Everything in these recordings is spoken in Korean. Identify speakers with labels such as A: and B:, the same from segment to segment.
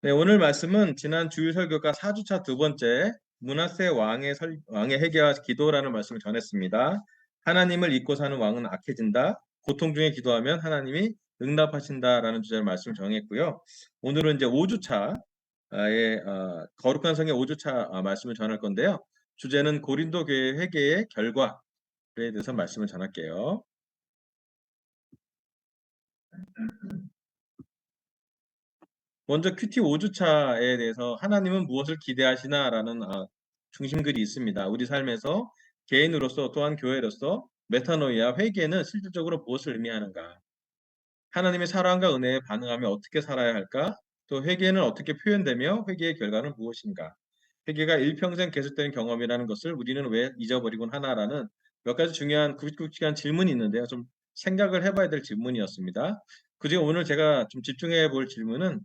A: 네, 오늘 말씀은 지난 주일 설교가 4주차 두 번째 므낫세 왕의 회개와 기도라는 말씀을 전했습니다. 하나님을 잊고 사는 왕은 악해진다. 고통 중에 기도하면 하나님이 응답하신다라는 주제로 말씀을 정했고요. 오늘은 이제 5주차의 거룩한 성의 5주차 말씀을 전할 건데요. 주제는 고린도 교회 회개의 결과에 대해서 말씀을 전할게요. 먼저 큐티 5주차에 대해서 하나님은 무엇을 기대하시나라는 중심글이 있습니다. 우리 삶에서 개인으로서 또한 교회로서 메타노이아 회개는 실질적으로 무엇을 의미하는가? 하나님의 사랑과 은혜에 반응하며 어떻게 살아야 할까? 또 회개는 어떻게 표현되며 회개의 결과는 무엇인가? 회개가 일평생 계속되는 경험이라는 것을 우리는 왜 잊어버리곤 하나라는 몇 가지 중요한 굵직굵직한 질문이 있는데요. 좀 생각을 해봐야 될 질문이었습니다. 그중에 오늘 제가 좀 집중해 볼 질문은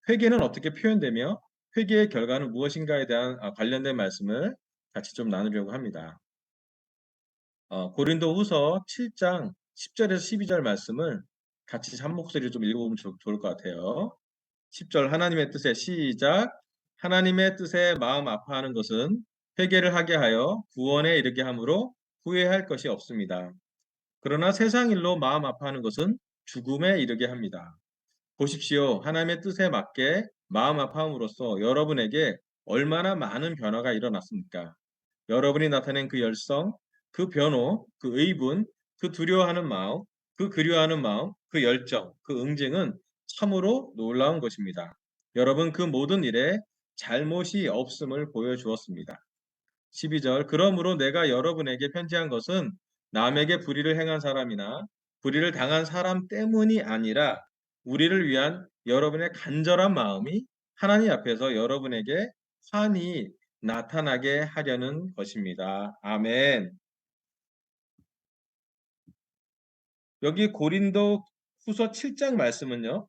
A: 회개는 어떻게 표현되며 회개의 결과는 무엇인가에 대한 관련된 말씀을 같이 좀 나누려고 합니다. 고린도후서 7장 10절에서 12절 말씀을 같이 한 목소리로 좀 읽어보면 좋을 것 같아요. 10절 하나님의 뜻에 시작. 하나님의 뜻에 마음 아파하는 것은 회개를 하게 하여 구원에 이르게 함으로 후회할 것이 없습니다. 그러나 세상 일로 마음 아파하는 것은 죽음에 이르게 합니다. 보십시오. 하나님의 뜻에 맞게 마음 아파함으로써 여러분에게 얼마나 많은 변화가 일어났습니까? 여러분이 나타낸 그 열성, 그 변호, 그 의분, 그 두려워하는 마음, 그 그리워하는 마음, 그 열정, 그 응징은 참으로 놀라운 것입니다. 여러분 그 모든 일에 잘못이 없음을 보여주었습니다. 12절 그러므로 내가 여러분에게 편지한 것은 남에게 불의를 행한 사람이나 불의를 당한 사람 때문이 아니라 우리를 위한 여러분의 간절한 마음이 하나님 앞에서 여러분에게 환히 나타나게 하려는 것입니다. 아멘. 여기 고린도 후서 7장 말씀은요.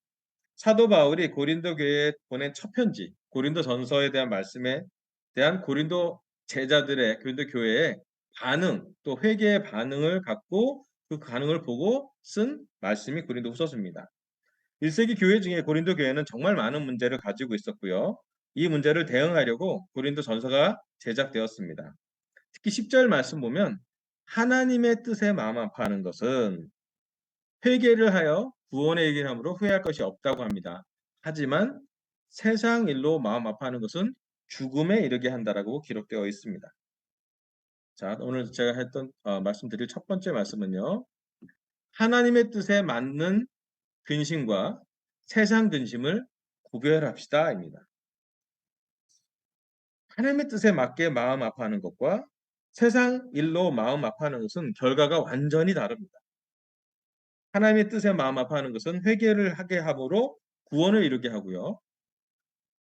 A: 사도 바울이 고린도 교회에 보낸 첫 편지, 고린도 전서에 대한 말씀에 대한 고린도 제자들의 고린도 교회의 반응, 또 회개의 반응을 갖고 그 반응을 보고 쓴 말씀이 고린도 후서입니다. 1세기 교회 중에 고린도 교회는 정말 많은 문제를 가지고 있었고요. 이 문제를 대응하려고 고린도 전서가 제작되었습니다. 특히 10절 말씀 보면 하나님의 뜻에 마음 아파하는 것은 회개를 하여 구원에 이르게 함으로 후회할 것이 없다고 합니다. 하지만 세상 일로 마음 아파하는 것은 죽음에 이르게 한다라고 기록되어 있습니다. 자, 오늘 제가 했던 말씀드릴 첫 번째 말씀은요. 하나님의 뜻에 맞는 근심과 세상 근심을 구별합시다입니다. 하나님의 뜻에 맞게 마음 아파하는 것과 세상 일로 마음 아파하는 것은 결과가 완전히 다릅니다. 하나님의 뜻에 마음 아파하는 것은 회개를 하게 함으로 구원을 이루게 하고요.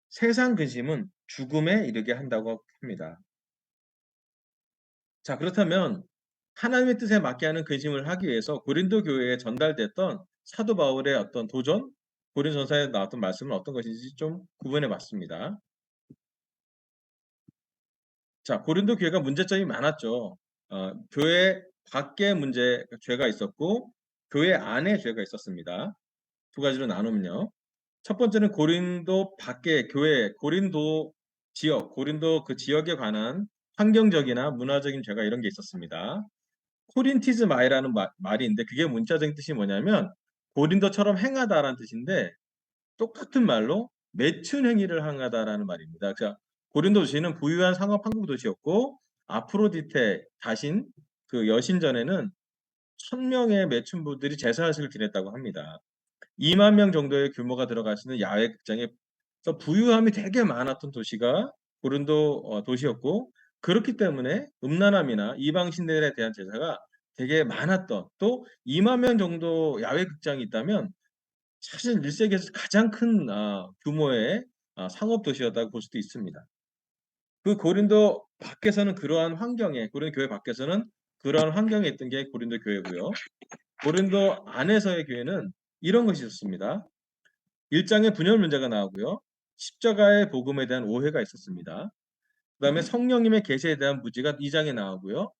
A: 세상 근심은 죽음에 이르게 한다고 합니다. 자, 그렇다면 하나님의 뜻에 맞게 하는 근심을 하기 위해서 고린도 교회에 전달됐던 사도 바울의 어떤 도전, 고린전서에 나왔던 말씀은 어떤 것인지 좀 구분해 봤습니다. 자, 고린도 교회가 문제점이 많았죠. 교회 밖에 죄가 있었고 교회 안에 죄가 있었습니다. 두 가지로 나누면요. 첫 번째는 고린도 밖의 교회, 고린도 지역, 고린도 그 지역에 관한 환경적이나 문화적인 죄가 이런 게 있었습니다. 코린티즈마이라는 말이 있는데 그게 문자적인 뜻이 뭐냐면 고린도처럼 행하다라는 뜻인데 똑같은 말로 매춘 행위를 행하다라는 말입니다. 그래서 고린도 도시는 부유한 상업 항구 도시였고 아프로디테 자신 그 여신 전에는 1000명의 매춘부들이 제사의식을 지냈다고 합니다. 2만 명 정도의 규모가 들어가시는 야외 극장에 부유함이 되게 많았던 도시가 고린도 도시였고 그렇기 때문에 음란함이나 이방 신들에 대한 제사가 되게 많았던 또 2만 명 정도 야외 극장이 있다면 사실 1세기에서 가장 큰 규모의 상업 도시였다고 볼 수도 있습니다. 그 고린도 밖에서는 그러한 환경에 고린도 교회 밖에서는 그러한 환경에 있던 게 고린도 교회고요. 고린도 안에서의 교회는 이런 것이 있었습니다. 1장에 분열 문제가 나오고요. 십자가의 복음에 대한 오해가 있었습니다. 그다음에 성령님의 계시에 대한 무지가 2장에 나오고요.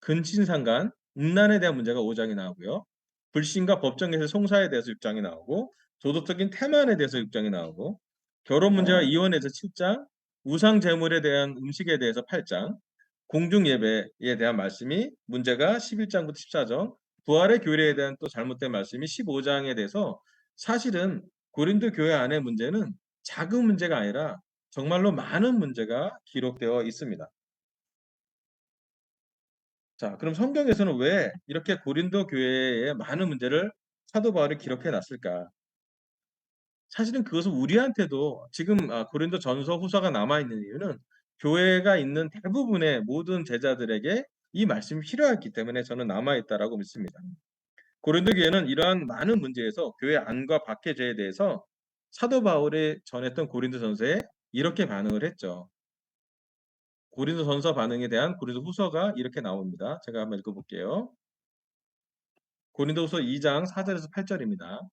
A: 근친상간, 음란에 대한 문제가 5장에 나오고요. 불신과 법정에서 송사에 대해서 6장에 나오고 도덕적인 태만에 대해서 6장에 나오고 결혼 문제와 이혼에 대해서 7장, 우상 제물에 대한 음식에 대해서 8장, 공중 예배에 대한 말씀이 문제가 11장부터 14장, 부활의 교리에 대한 또 잘못된 말씀이 15장에 대해서 사실은 고린도 교회 안의 문제는 작은 문제가 아니라 정말로 많은 문제가 기록되어 있습니다. 자, 그럼 성경에서는 왜 이렇게 고린도 교회의 많은 문제를 사도 바울이 기록해 놨을까? 사실은 그것은 우리한테도 지금 고린도 전서 후서가 남아 있는 이유는 교회가 있는 대부분의 모든 제자들에게 이 말씀이 필요했기 때문에 저는 남아 있다라고 믿습니다. 고린도 교회는 이러한 많은 문제에서 교회 안과 밖의 죄에 대해서 사도 바울이 전했던 고린도 전서에 이렇게 반응을 했죠. 고린도 전서 반응에 대한 고린도 후서가 이렇게 나옵니다. 제가 한번 읽어볼게요. 고린도후서 2장 4절에서 8절입니다.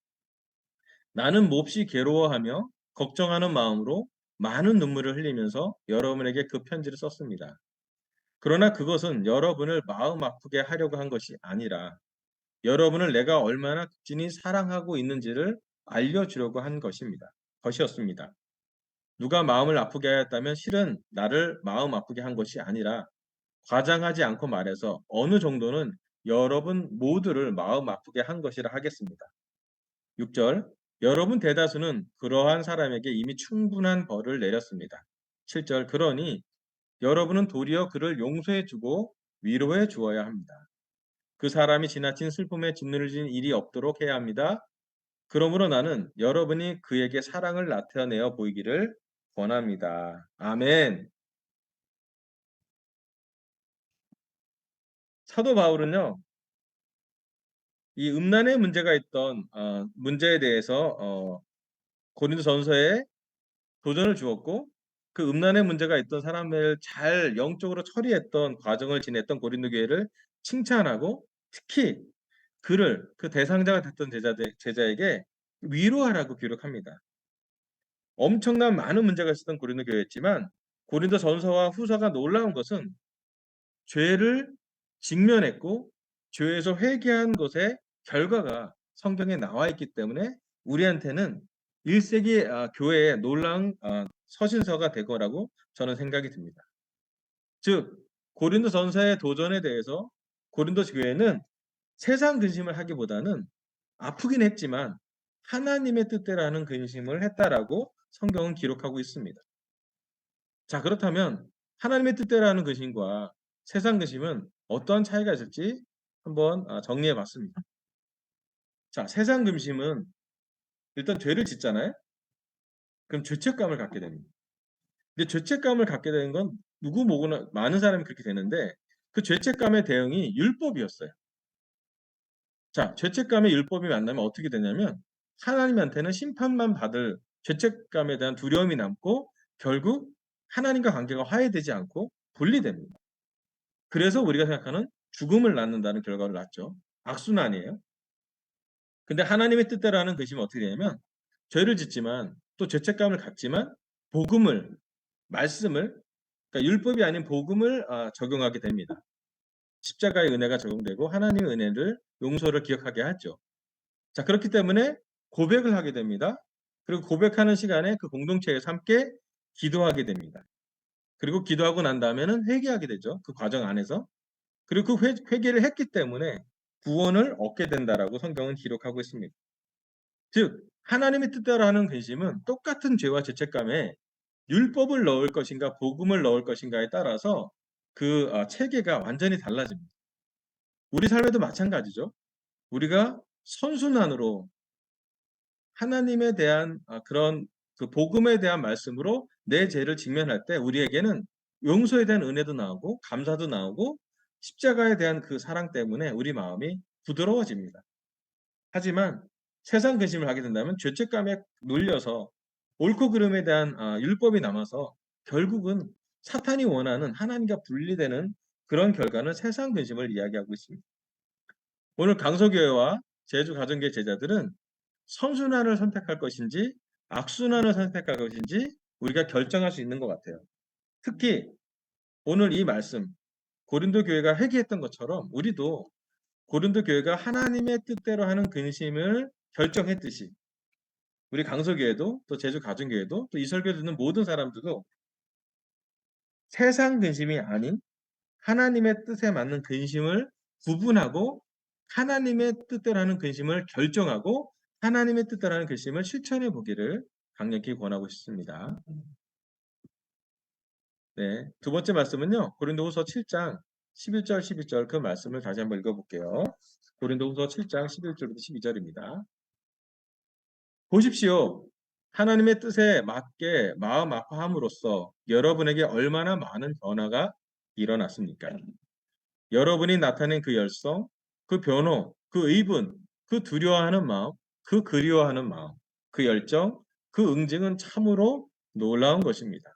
A: 나는 몹시 괴로워하며 걱정하는 마음으로 많은 눈물을 흘리면서 여러분에게 그 편지를 썼습니다. 그러나 그것은 여러분을 마음 아프게 하려고 한 것이 아니라 여러분을 내가 얼마나 극진히 사랑하고 있는지를 알려주려고 한 것이었습니다. 누가 마음을 아프게 하였다면 실은 나를 마음 아프게 한 것이 아니라 과장하지 않고 말해서 어느 정도는 여러분 모두를 마음 아프게 한 것이라 하겠습니다. 6절 여러분 대다수는 그러한 사람에게 이미 충분한 벌을 내렸습니다. 7절 그러니 여러분은 도리어 그를 용서해 주고 위로해 주어야 합니다. 그 사람이 지나친 슬픔에 짓누르진 일이 없도록 해야 합니다. 그러므로 나는 여러분이 그에게 사랑을 나타내어 보이기를 권합니다. 아멘. 사도 바울은요, 이 음란의 문제가 있던 문제에 대해서 고린도전서에 도전을 주었고 그 음란의 문제가 있던 사람을 잘 영적으로 처리했던 과정을 지냈던 고린도 교회를 칭찬하고 특히 그를 그 대상자가 됐던 제자에게 위로하라고 기록합니다. 엄청난 많은 문제가 있었던 고린도 교회였지만 고린도 전서와 후서가 놀라운 것은 죄를 직면했고 죄에서 회개한 것의 결과가 성경에 나와 있기 때문에 우리한테는 1세기 교회의 놀라운 서신서가 될 거라고 저는 생각이 듭니다. 즉 고린도 전서의 도전에 대해서 고린도 교회는 세상 근심을 하기보다는 아프긴 했지만 하나님의 뜻대로라는 근심을 했다라고 성경은 기록하고 있습니다. 자, 그렇다면 하나님의 뜻대로라는 근심과 세상 근심은 어떤 차이가 있을지 한번 정리해 봤습니다. 자, 세상 근심은 일단 죄를 짓잖아요. 그럼 죄책감을 갖게 됩니다. 근데 죄책감을 갖게 되는 건 누구 뭐구나 많은 사람이 그렇게 되는데 그 죄책감의 대응이 율법이었어요. 자, 죄책감의 율법이 만나면 어떻게 되냐면 하나님한테는 심판만 받을 죄책감에 대한 두려움이 남고 결국 하나님과 관계가 화해되지 않고 분리됩니다. 그래서 우리가 생각하는 죽음을 낳는다는 결과를 낳죠. 악순환이에요. 근데 하나님의 뜻대로 하는 것이면 어떻게 되냐면 죄를 짓지만 또 죄책감을 갖지만 복음을 말씀을 그러니까 율법이 아닌 복음을 적용하게 됩니다. 십자가의 은혜가 적용되고 하나님의 은혜를 용서를 기억하게 하죠. 자, 그렇기 때문에 고백을 하게 됩니다. 그리고 고백하는 시간에 그 공동체에서 함께 기도하게 됩니다. 그리고 기도하고 난 다음에는 회개하게 되죠. 그 과정 안에서. 그리고 그 회개를 했기 때문에 구원을 얻게 된다라고 성경은 기록하고 있습니다. 즉 하나님의 뜻대로 하는 근심은 똑같은 죄와 죄책감에 율법을 넣을 것인가 복음을 넣을 것인가에 따라서 그 체계가 완전히 달라집니다. 우리 삶에도 마찬가지죠. 우리가 선순환으로 하나님에 대한 그런 그 복음에 대한 말씀으로 내 죄를 직면할 때 우리에게는 용서에 대한 은혜도 나오고 감사도 나오고 십자가에 대한 그 사랑 때문에 우리 마음이 부드러워집니다. 하지만 세상 근심을 하게 된다면 죄책감에 눌려서 옳고 그름에 대한 율법이 남아서 결국은 사탄이 원하는 하나님과 분리되는 그런 결과는 세상 근심을 이야기하고 있습니다. 오늘 강서교회와 제주 가정교회 제자들은 선순환을 선택할 것인지 악순환을 선택할 것인지 우리가 결정할 수 있는 것 같아요. 특히 오늘 이 말씀 고린도 교회가 회개했던 것처럼 우리도 고린도 교회가 하나님의 뜻대로 하는 근심을 결정했듯이 우리 강서교회도 또 제주 가정교회도 또 이 설교 듣는 모든 사람들도 세상 근심이 아닌 하나님의 뜻에 맞는 근심을 구분하고 하나님의 뜻대로 하는 근심을 결정하고 하나님의 뜻대로 하는 근심을 실천해 보기를 강력히 권하고 싶습니다. 네. 두 번째 말씀은요. 고린도후서 7장 11절 12절 그 말씀을 다시 한번 읽어 볼게요. 고린도후서 7장 11절부터 12절입니다. 보십시오. 하나님의 뜻에 맞게 마음 아파함으로써 여러분에게 얼마나 많은 변화가 일어났습니까? 여러분이 나타낸 그 열성, 그 변호, 그 의분, 그 두려워하는 마음, 그 그리워하는 마음, 그 열정, 그 응징은 참으로 놀라운 것입니다.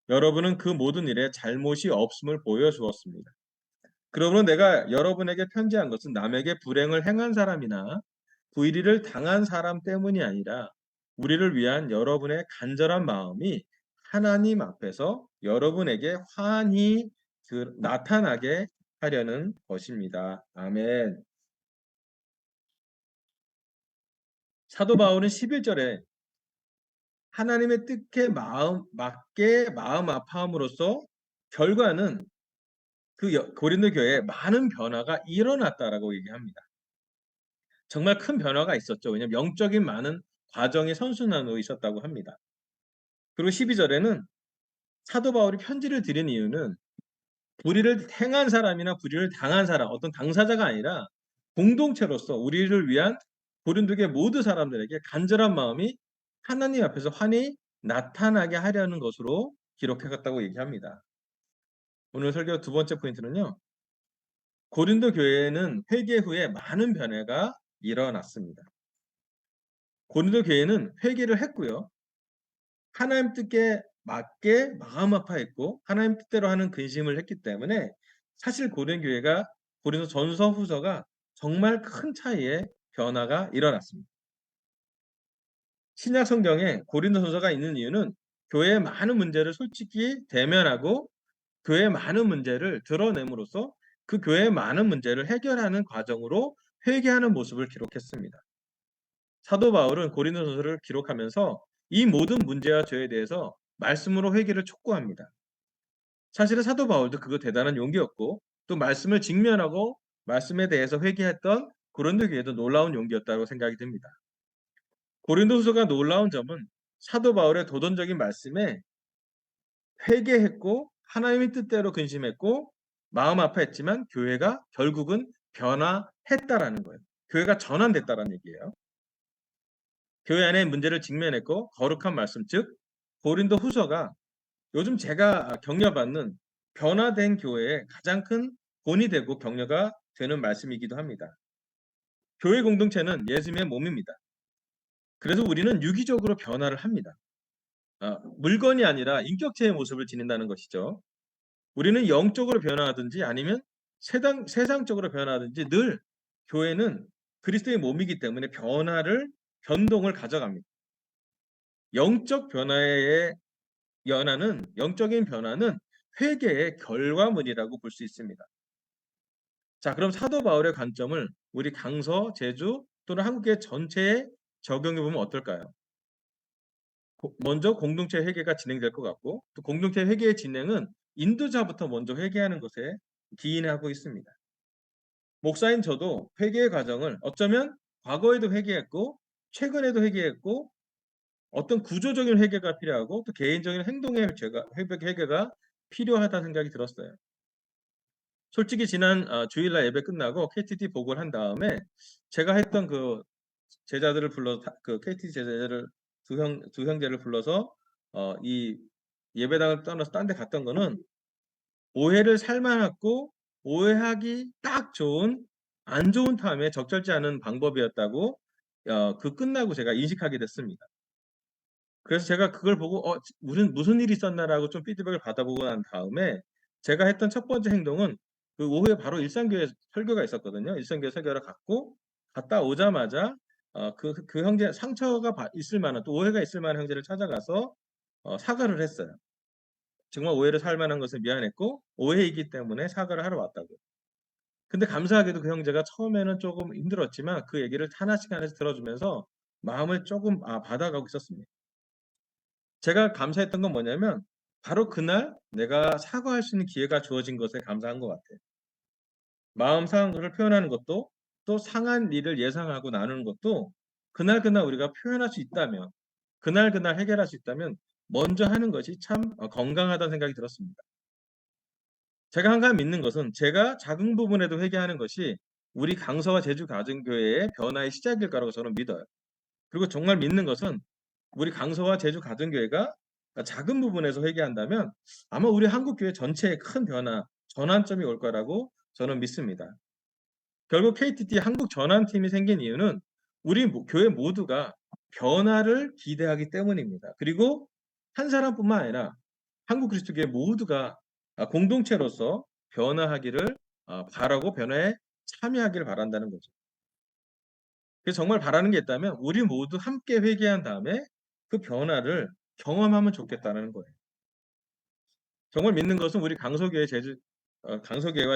A: 여러분은 그 모든 일에 잘못이 없음을 보여주었습니다. 그러므로 내가 여러분에게 편지한 것은 남에게 불행을 행한 사람이나 불의를 당한 사람 때문이 아니라 우리를 위한 여러분의 간절한 마음이 하나님 앞에서 여러분에게 환히 나타나게 하려는 것입니다. 아멘. 사도 바울은 11절에 하나님의 뜻에 맞게 마음 아파함으로써 결과는 고린도 교회에 많은 변화가 일어났다라고 얘기합니다. 정말 큰 변화가 있었죠. 왜냐하면 영적인 많은 과정이 선순환으로 있었다고 합니다. 그리고 12절에는 사도 바울이 편지를 드린 이유는 불의를 행한 사람이나 불의를 당한 사람, 어떤 당사자가 아니라 공동체로서 우리를 위한 고린도 교회 모든 사람들에게 간절한 마음이 하나님 앞에서 환히 나타나게 하려는 것으로 기록해갔다고 얘기합니다. 오늘 설교 두 번째 포인트는요. 고린도 교회에는 회개 후에 많은 변화가 일어났습니다. 고린도 교회는 회개를 했고요. 하나님 뜻에 맞게 마음 아파했고 하나님 뜻대로 하는 근심을 했기 때문에 사실 고린도 전서 후서가 정말 큰 차이의 변화가 일어났습니다. 신약 성경에 고린도 전서가 있는 이유는 교회의 많은 문제를 솔직히 대면하고 교회의 많은 문제를 드러냄으로써 그 교회의 많은 문제를 해결하는 과정으로 회개하는 모습을 기록했습니다. 사도 바울은 고린도전서를 기록하면서 이 모든 문제와 죄에 대해서 말씀으로 회개를 촉구합니다. 사실은 사도 바울도 그거 대단한 용기였고 또 말씀을 직면하고 말씀에 대해서 회개했던 고린도 교회도 놀라운 용기였다고 생각이 듭니다. 고린도후서가 놀라운 점은 사도 바울의 도전적인 말씀에 회개했고 하나님의 뜻대로 근심했고 마음 아파했지만 교회가 결국은 변화했다라는 거예요. 교회가 전환됐다라는 얘기예요. 교회 안에 문제를 직면했고 거룩한 말씀 즉 고린도 후서가 요즘 제가 격려받는 변화된 교회의 가장 큰 본이 되고 격려가 되는 말씀이기도 합니다. 교회 공동체는 예수님의 몸입니다. 그래서 우리는 유기적으로 변화를 합니다. 물건이 아니라 인격체의 모습을 지닌다는 것이죠. 우리는 영적으로 변화하든지 아니면 세상적으로 변화하든지 늘 교회는 그리스도의 몸이기 때문에 변동을 가져갑니다. 영적인 변화는 회개의 결과물이라고 볼 수 있습니다. 자, 그럼 사도 바울의 관점을 우리 강서, 제주 또는 한국의 전체에 적용해 보면 어떨까요? 먼저 공동체 회개가 진행될 것 같고 또 공동체 회개의 진행은 인도자부터 먼저 회개하는 것에 기인하고 있습니다. 목사인 저도 회개의 과정을 어쩌면 과거에도 회개했고 최근에도 회개했고 어떤 구조적인 회개가 필요하고 또 개인적인 행동의 회개가 필요하다는 생각이 들었어요. 솔직히 지난 주일날 예배 끝나고 KTT 보고를 한 다음에 제가 했던 그 제자들을 불러서 그 KTT 제자들을 두 형제를 불러서 이 예배당을 떠나서 딴 데 갔던 거는 오해를 살만하고 오해하기 딱 좋은 안 좋은 타임에 적절치 않은 방법이었다고 끝나고 제가 인식하게 됐습니다. 그래서 제가 그걸 보고 무슨 일이 있었나.'라고 좀 피드백을 받아보고 난 다음에 제가 했던 첫 번째 행동은 그 오후에 바로 일산교회 설교가 있었거든요. 일산교회 설교를 갔다 오자마자 그 형제 상처가 있을 만한 또 오해가 있을 만한 형제를 찾아가서 사과를 했어요. 정말 오해를 살 만한 것을 미안했고 오해이기 때문에 사과를 하러 왔다고. 근데 감사하게도 그 형제가 처음에는 조금 힘들었지만 그 얘기를 하나씩 하나씩 들어주면서 마음을 조금 받아가고 있었습니다. 제가 감사했던 건 뭐냐면 바로 그날 내가 사과할 수 있는 기회가 주어진 것에 감사한 것 같아요. 마음 상한 것을 표현하는 것도 또 상한 일을 예상하고 나누는 것도 그날그날 우리가 표현할 수 있다면 그날그날 해결할 수 있다면 먼저 하는 것이 참 건강하다는 생각이 들었습니다. 제가 항상 믿는 것은 제가 작은 부분에도 회개하는 것이 우리 강서와 제주 가정교회의 변화의 시작일 거라고 저는 믿어요. 그리고 정말 믿는 것은 우리 강서와 제주 가정교회가 작은 부분에서 회개한다면 아마 우리 한국 교회 전체에 큰 변화, 전환점이 올 거라고 저는 믿습니다. 결국 KTT 한국 전환팀이 생긴 이유는 우리 교회 모두가 변화를 기대하기 때문입니다. 그리고 한 사람뿐만 아니라 한국 그리스도교회 모두가 공동체로서 변화하기를 바라고 변화에 참여하기를 바란다는 거죠. 그래서 정말 바라는 게 있다면 우리 모두 함께 회개한 다음에 그 변화를 경험하면 좋겠다는 거예요. 정말 믿는 것은 우리 강서교회와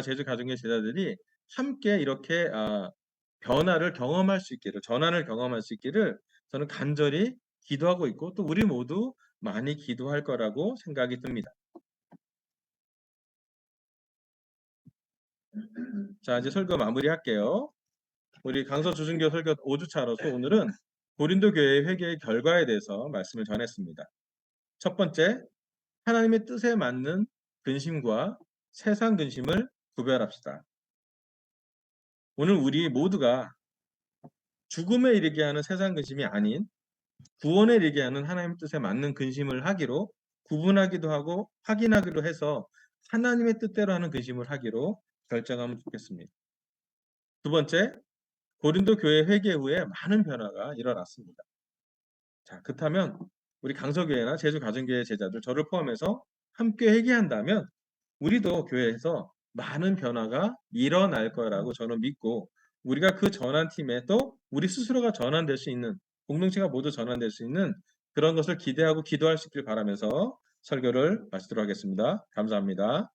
A: 제주 가정교회 제자들이 함께 이렇게 변화를 경험할 수 있기를, 전환을 경험할 수 있기를 저는 간절히 기도하고 있고 또 우리 모두 많이 기도할 거라고 생각이 듭니다. 자, 이제 설교 마무리할게요. 우리 강서 주중교 설교 5주차로서 오늘은 고린도 교회의 회개의 결과에 대해서 말씀을 전했습니다. 첫 번째, 하나님의 뜻에 맞는 근심과 세상 근심을 구별합시다. 오늘 우리 모두가 죽음에 이르게 하는 세상 근심이 아닌 구원에 이르게 하는 하나님의 뜻에 맞는 근심을 하기로 구분하기도 하고 확인하기로 해서 하나님의 뜻대로 하는 근심을 하기로 결정하면 좋겠습니다. 두 번째, 고린도 교회 회개 후에 많은 변화가 일어났습니다. 자, 그렇다면 우리 강서교회나 제주 가정교회 제자들 저를 포함해서 함께 회개한다면 우리도 교회에서 많은 변화가 일어날 거라고 저는 믿고 우리가 그 전환팀에 또 우리 스스로가 전환될 수 있는 공동체가 모두 전환될 수 있는 그런 것을 기대하고 기도할 수 있길 바라면서 설교를 마치도록 하겠습니다. 감사합니다.